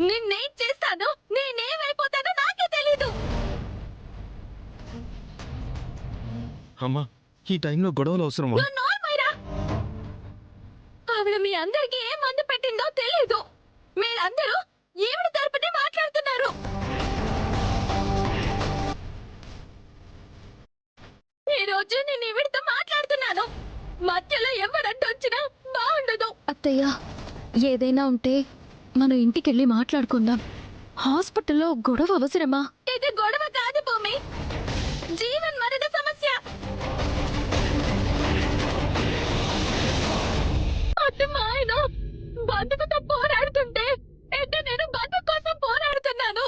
నిన్నేం చేస్తానో నేనేమైపోతానో నాకే తెలీదు. అమ్మా, ఈ టైంలో గొడవలు అవసరమా? నువ్వు నోర్మైరా. ఆవిడ మీ అందరికి ఏం మందు పెట్టిందో తెలీదు. మీరందరూ ఈవిడ తరపునే మాట్లాడుతున్నారు. ఈ రోజు నేను ఈవిడతో మాట్లాడుతున్నాను. మధ్యలో ఎవరంటొచ్చినా బాగుండదు. అత్తయ్య, ఏదైనా ఉంటే మనం ఇంటికెళ్ళి మాట్లాడుకుందాం. హాస్పిటల్లో గొడవ అవసరమా? ఇది గొడవ కాదు భూమి, జీవన్ మరణ సమస్య. అటు మా ఆయన బతుకుతో పోరాడుతుంటే ఇటు నేను బతుకు కోసం పోరాడుతున్నాను.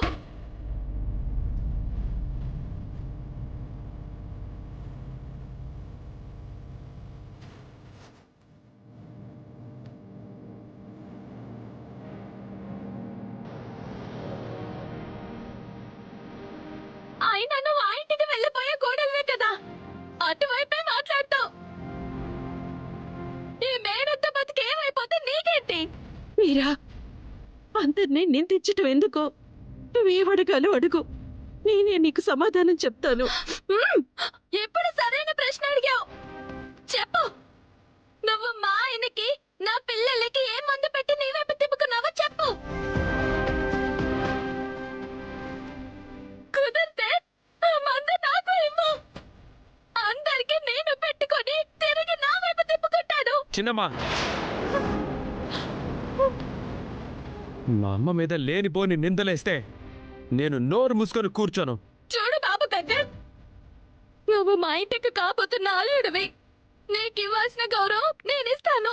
అయినా నువ్వు ఆ ఇంటికి వెళ్ళిపోయే గోడలే కదా, అటువైపే మాట్లాడతావు. ఈ మేనత్త బతికేమైపోతే నీకేంటి? మీరా, అందరినీ నిందించటం ఎందుకో? నువ్వేమడగాలో అడుగు, నేనే నీకు సమాధానం చెప్తాను. ఇప్పుడు సరైన ప్రశ్న అడిగావు. చెప్పు, నువ్వు మా ఆయనకి నా పిల్లలకి ఏ మందు పెట్టి నీ వైపు తిప్పుకున్నావో చెప్పు. కుదిరితే ఆ మందు నాకు ఇవ్వు. అందరికి నేను పెట్టుకొని తిరిగి నా వైపు తిప్పుకుంటాను. చిన్నమ్మా, మా అమ్మ మీద లేనిపోని నిందలేస్తే నేను నోరు మూసుకొని కూర్చోను. చూడు బాబు గద్దర్, నువ్వు మా ఇంటికి కాబోతున్న అల్లుడివి. నీకు ఇవ్వాల్సిన గౌరవం నేను ఇస్తాను.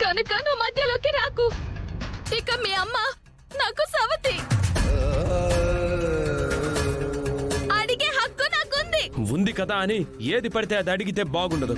కనుక నువ్వు మధ్యలోకి రాకు. ఇక మీ అమ్మ నాకు సవతి. అడిగే హక్కు నాకుంది. ఉంది కదా అని ఏది పడితే అది అడిగితే బాగుండదు.